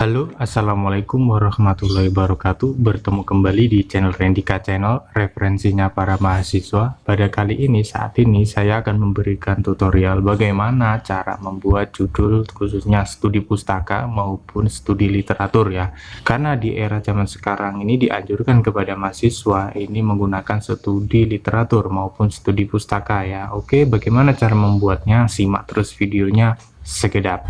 Halo, Assalamualaikum warahmatullahi wabarakatuh. Bertemu kembali di channel Rendika Channel, referensinya para mahasiswa. Pada kali ini, saat ini saya akan memberikan tutorial bagaimana cara membuat judul khususnya studi pustaka maupun studi literatur ya. Karena di era zaman sekarang ini dianjurkan kepada mahasiswa ini menggunakan studi literatur maupun studi pustaka ya. Oke, bagaimana cara membuatnya? Simak terus videonya sekedap.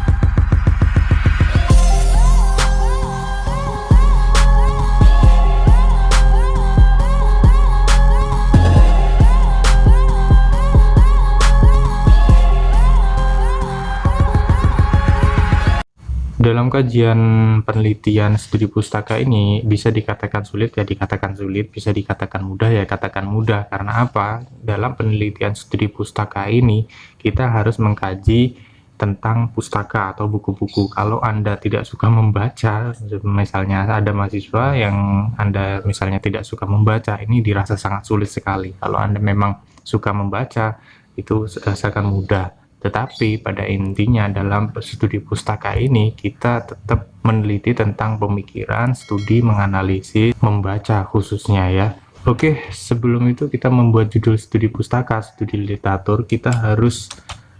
Dalam kajian penelitian studi pustaka ini bisa dikatakan sulit ya dikatakan sulit, bisa dikatakan mudah ya katakan mudah. Karena apa? Dalam penelitian studi pustaka ini kita harus mengkaji tentang pustaka atau buku-buku. Kalau Anda tidak suka membaca, misalnya ada mahasiswa yang Anda misalnya tidak suka membaca, ini dirasa sangat sulit sekali. Kalau Anda memang suka membaca, itu rasakan mudah. Tetapi pada intinya dalam studi pustaka ini kita tetap meneliti tentang pemikiran, studi, menganalisis, membaca khususnya ya. Oke, sebelum itu kita membuat judul studi pustaka, studi literatur, kita harus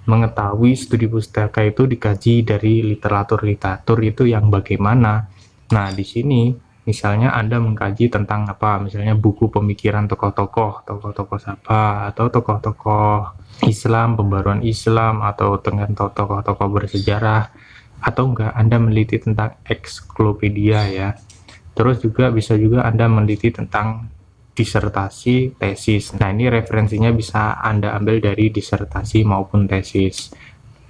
mengetahui studi pustaka itu dikaji dari literatur itu yang bagaimana. Nah, di sini misalnya Anda mengkaji tentang apa? Misalnya buku pemikiran tokoh-tokoh siapa, atau tokoh-tokoh Islam, pembaruan Islam, atau dengan tokoh-tokoh bersejarah, atau enggak Anda meneliti tentang eksklopedia ya. Terus juga bisa juga Anda meneliti tentang disertasi, tesis. Nah, ini referensinya bisa Anda ambil dari disertasi maupun tesis.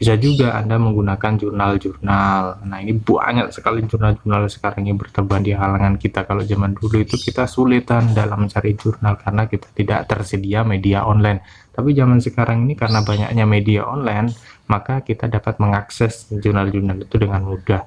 Bisa juga Anda menggunakan jurnal-jurnal. Nah, ini banyak sekali jurnal-jurnal sekarang yang bertebaran di halangan kita. Kalau zaman dulu itu kita sulitan dalam mencari jurnal karena kita tidak tersedia media online. Tapi zaman sekarang ini karena banyaknya media online, maka kita dapat mengakses jurnal-jurnal itu dengan mudah.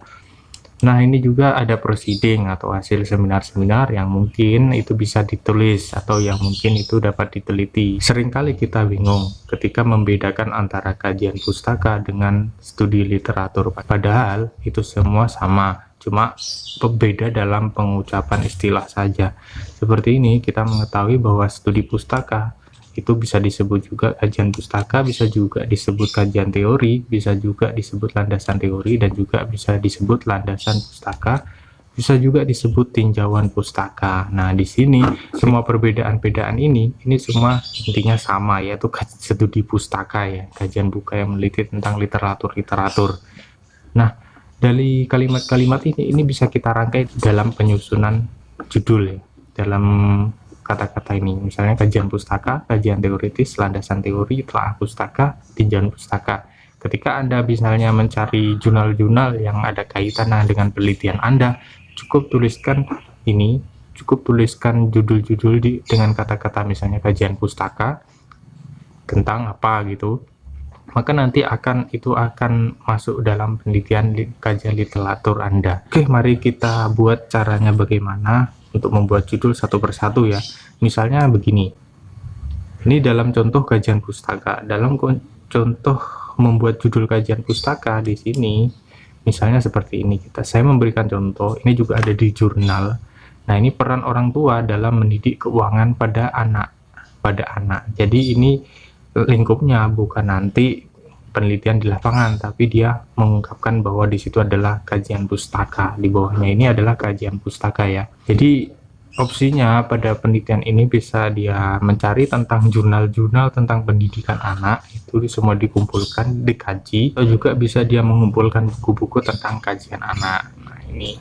Nah, ini juga ada proceeding atau hasil seminar-seminar yang mungkin itu bisa ditulis atau yang mungkin itu dapat diteliti. Seringkali kita bingung ketika membedakan antara kajian pustaka dengan studi literatur. Padahal itu semua sama, cuma berbeda dalam pengucapan istilah saja. Seperti ini, kita mengetahui bahwa studi pustaka itu bisa disebut juga kajian pustaka, bisa juga disebut kajian teori, bisa juga disebut landasan teori, dan juga bisa disebut landasan pustaka, bisa juga disebut tinjauan pustaka. Nah, di sini semua perbedaan-perbedaan ini semua intinya sama, yaitu studi pustaka ya, kajian buka yang meneliti tentang literatur. Nah, dari kalimat-kalimat ini bisa kita rangkai dalam penyusunan judul ya, dalam kata-kata ini, misalnya kajian pustaka, kajian teoritis, landasan teori, telaah pustaka, tinjauan pustaka. Ketika Anda misalnya mencari jurnal-jurnal yang ada kaitan dengan penelitian Anda, cukup tuliskan judul-judul dengan kata-kata misalnya kajian pustaka tentang apa gitu. Maka nanti itu akan masuk dalam penelitian kajian literatur Anda. Oke, mari kita buat caranya bagaimana untuk membuat judul satu persatu ya. Misalnya begini, ini dalam contoh kajian pustaka. Dalam contoh membuat judul kajian pustaka di sini, misalnya seperti ini, saya memberikan contoh. Ini juga ada di jurnal. Nah, ini peran orang tua dalam mendidik keuangan pada anak. Jadi ini lingkupnya bukan nanti penelitian di lapangan, tapi dia mengungkapkan bahwa di situ adalah kajian pustaka. Di bawahnya ini adalah kajian pustaka ya. Jadi opsinya pada penelitian ini bisa dia mencari tentang jurnal-jurnal tentang pendidikan anak, itu semua dikumpulkan, dikaji, atau juga bisa dia mengumpulkan buku-buku tentang kajian anak. Nah, ini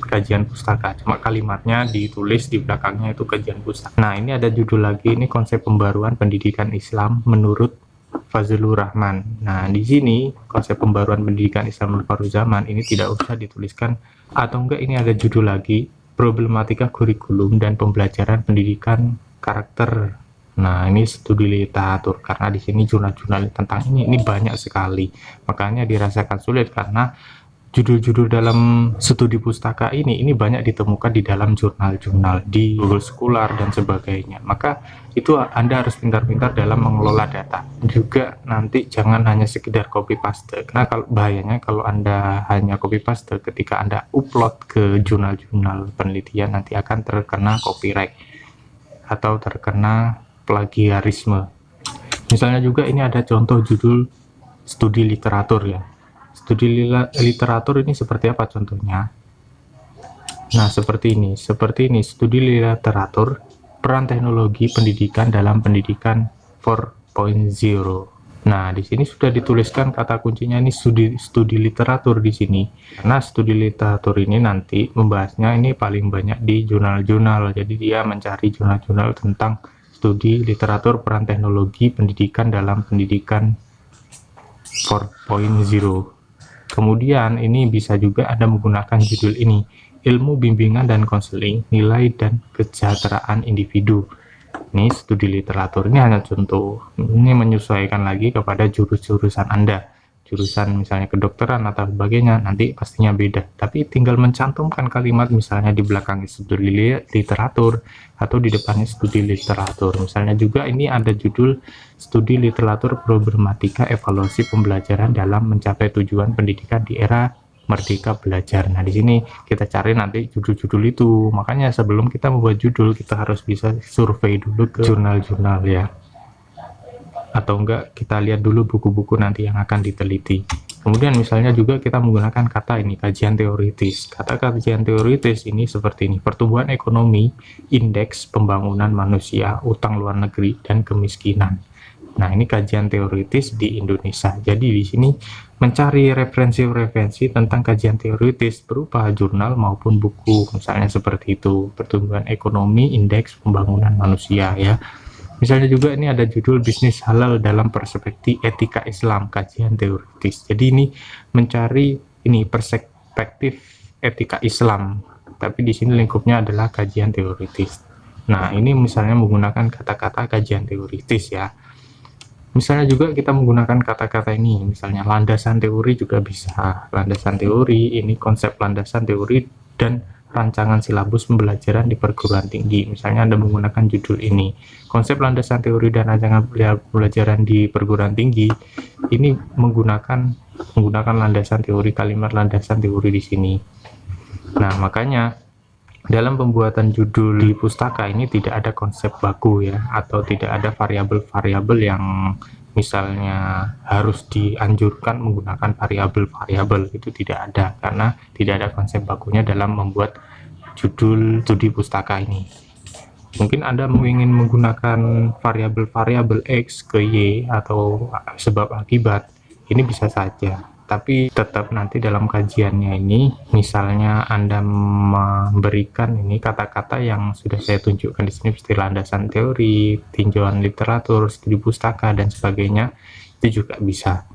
kajian pustaka, cuma kalimatnya ditulis di belakangnya itu kajian pustaka. Nah, ini ada judul lagi, ini konsep pembaruan pendidikan Islam menurut Fazlur Rahman. Nah, di sini konsep pembaruan pendidikan Islam baru zaman ini tidak usah dituliskan, atau enggak ini ada judul lagi, problematika kurikulum dan pembelajaran pendidikan karakter. Nah, ini studi literatur, karena di sini jurnal-jurnal tentang ini banyak sekali, makanya dirasakan sulit karena judul-judul dalam studi pustaka ini banyak ditemukan di dalam jurnal-jurnal di Google Scholar dan sebagainya. Maka itu Anda harus pintar-pintar dalam mengelola data. Juga nanti jangan hanya sekedar copy paste, karena kalau bahayanya kalau Anda hanya copy paste ketika Anda upload ke jurnal-jurnal penelitian, nanti akan terkena copyright atau terkena plagiarisme. Misalnya juga ini ada contoh judul studi literatur ya. Studi literatur ini seperti apa contohnya? Nah, seperti ini, studi literatur, peran teknologi pendidikan dalam pendidikan 4.0. Nah, di sini sudah dituliskan kata kuncinya ini studi literatur di sini. Karena studi literatur ini nanti membahasnya ini paling banyak di jurnal-jurnal. Jadi dia mencari jurnal-jurnal tentang studi literatur peran teknologi pendidikan dalam pendidikan 4.0. Kemudian ini bisa juga Anda menggunakan judul ini, ilmu bimbingan dan konseling, nilai dan kesejahteraan individu. Ini studi literatur, ini hanya contoh, ini menyesuaikan lagi kepada jurusan Anda. Jurusan misalnya kedokteran atau sebagainya, nanti pastinya beda. Tapi tinggal mencantumkan kalimat misalnya di belakang studi literatur atau di depannya studi literatur. Misalnya juga ini ada judul studi literatur problematika evaluasi pembelajaran dalam mencapai tujuan pendidikan di era merdeka belajar. Nah, di sini kita cari nanti judul-judul itu. Makanya sebelum kita membuat judul, kita harus bisa survei dulu ke jurnal-jurnal ya. Atau enggak kita lihat dulu buku-buku nanti yang akan diteliti. Kemudian misalnya juga kita menggunakan kata ini, kajian teoritis. Kata kajian teoritis ini seperti ini, pertumbuhan ekonomi, indeks pembangunan manusia, utang luar negeri, dan kemiskinan. Nah, ini kajian teoritis di Indonesia. Jadi di sini mencari referensi-referensi tentang kajian teoritis berupa jurnal maupun buku, misalnya seperti itu, pertumbuhan ekonomi, indeks pembangunan manusia ya. Misalnya juga ini ada judul bisnis halal dalam perspektif etika Islam, kajian teoritis. Jadi ini mencari ini perspektif etika Islam, tapi di sini lingkupnya adalah kajian teoritis. Nah, ini misalnya menggunakan kata-kata kajian teoritis ya. Misalnya juga kita menggunakan kata-kata ini, misalnya landasan teori juga bisa. Landasan teori, ini konsep landasan teori dan rancangan silabus pembelajaran di perguruan tinggi. Misalnya Anda menggunakan judul ini, konsep landasan teori dan rancangan pembelajaran di perguruan tinggi. Ini menggunakan landasan teori, kalimat landasan teori di sini. Nah, makanya dalam pembuatan judul di pustaka ini tidak ada konsep baku ya, atau tidak ada variabel-variabel yang misalnya harus dianjurkan menggunakan variabel-variabel, itu tidak ada, karena tidak ada konsep bakunya dalam membuat judul studi pustaka ini. Mungkin Anda ingin menggunakan variabel-variabel X ke Y atau sebab akibat, ini bisa saja. Tapi tetap nanti dalam kajiannya ini, misalnya Anda memberikan ini kata-kata yang sudah saya tunjukkan di sini, seperti landasan teori, tinjauan literatur, studi pustaka dan sebagainya, itu juga bisa.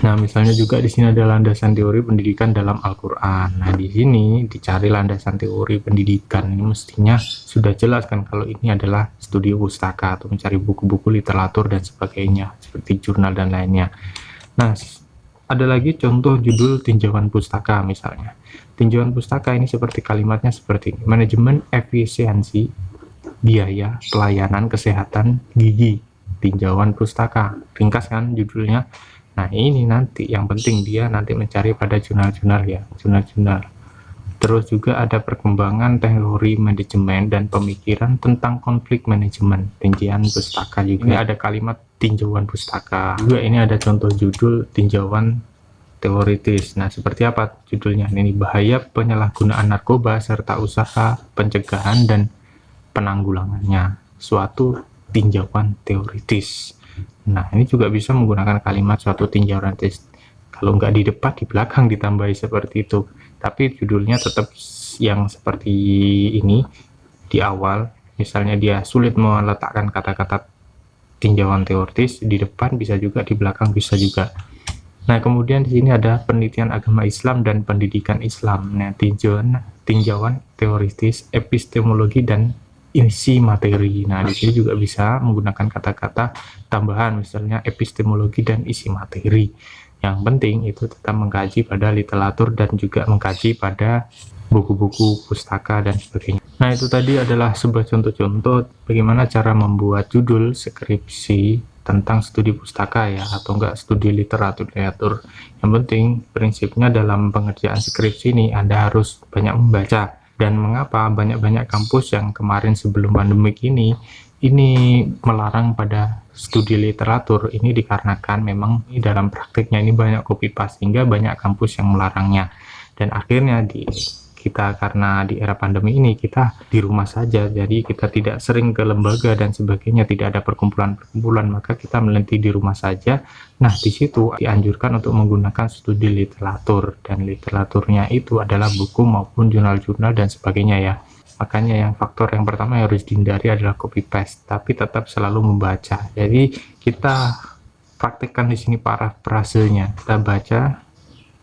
Nah, misalnya juga di sini ada landasan teori pendidikan dalam Al-Qur'an. Nah, di sini dicari landasan teori pendidikan, ini mestinya sudah jelas kan kalau ini adalah studi pustaka atau mencari buku-buku literatur dan sebagainya, seperti jurnal dan lainnya. Nah, ada lagi contoh judul tinjauan pustaka misalnya. Tinjauan pustaka ini seperti kalimatnya seperti ini, manajemen efisiensi biaya pelayanan kesehatan gigi, tinjauan pustaka. Ringkas kan judulnya. Nah, ini nanti yang penting dia nanti mencari pada jurnal-jurnal ya, jurnal-jurnal. Terus juga ada perkembangan teori manajemen dan pemikiran tentang konflik manajemen, tinjauan pustaka juga. Ini ada kalimat tinjauan pustaka. Juga ini ada contoh judul tinjauan teoritis. Nah, seperti apa judulnya? Ini bahaya penyalahgunaan narkoba serta usaha pencegahan dan penanggulangannya. Suatu tinjauan teoritis. Nah, ini juga bisa menggunakan kalimat suatu tinjauan teoritis. Kalau nggak di depan, di belakang ditambahi seperti itu. Tapi judulnya tetap yang seperti ini di awal. Misalnya dia sulit meletakkan kata-kata tinjauan teoritis di depan, bisa juga di belakang, bisa juga. Nah, kemudian di sini ada penelitian agama Islam dan pendidikan Islam. Nah, tinjauan teoritis, epistemologi dan isi materi. Nah, di sini juga bisa menggunakan kata-kata tambahan, misalnya epistemologi dan isi materi. Yang penting itu tetap mengkaji pada literatur dan juga mengkaji pada buku-buku pustaka dan sebagainya. Nah, itu tadi adalah sebuah contoh-contoh bagaimana cara membuat judul skripsi tentang studi pustaka ya, atau enggak studi literatur. Yang penting prinsipnya dalam pengerjaan skripsi ini Anda harus banyak membaca. Dan mengapa banyak-banyak kampus yang kemarin sebelum pandemik ini melarang pada studi literatur ini dikarenakan memang dalam praktiknya ini banyak copy paste, sehingga banyak kampus yang melarangnya. Dan akhirnya karena di era pandemi ini kita di rumah saja, jadi kita tidak sering ke lembaga dan sebagainya, tidak ada perkumpulan-perkumpulan, maka kita meneliti di rumah saja. Nah, di situ dianjurkan untuk menggunakan studi literatur, dan literaturnya itu adalah buku maupun jurnal-jurnal dan sebagainya ya. Makanya yang faktor yang pertama yang harus dihindari adalah copy paste, tapi tetap selalu membaca. Jadi kita praktekkan di sini parafrasenya, kita baca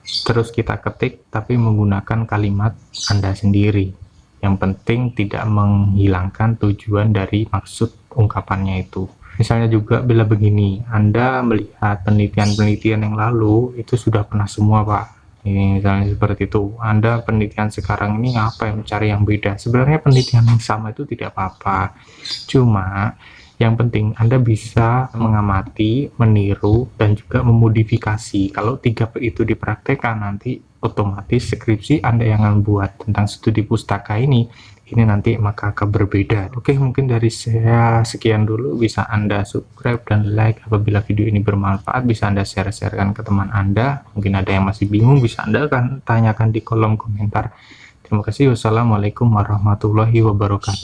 terus kita ketik tapi menggunakan kalimat Anda sendiri. Yang penting tidak menghilangkan tujuan dari maksud ungkapannya itu. Misalnya juga bila begini, Anda melihat penelitian-penelitian yang lalu itu sudah pernah semua Pak. Ini misalnya seperti itu, Anda penelitian sekarang ini apa yang mencari yang beda. Sebenarnya penelitian yang sama itu tidak apa-apa, cuma yang penting Anda bisa mengamati, meniru, dan juga memodifikasi. Kalau 3P itu dipraktekkan, nanti otomatis skripsi Anda yang akan buat tentang studi pustaka ini nanti maka akan berbeda. Oke, mungkin dari saya sekian dulu. Bisa Anda subscribe dan like apabila video ini bermanfaat. Bisa Anda share-sharekan ke teman Anda. Mungkin ada yang masih bingung, bisa Anda akan tanyakan di kolom komentar. Terima kasih. Wassalamualaikum warahmatullahi wabarakatuh.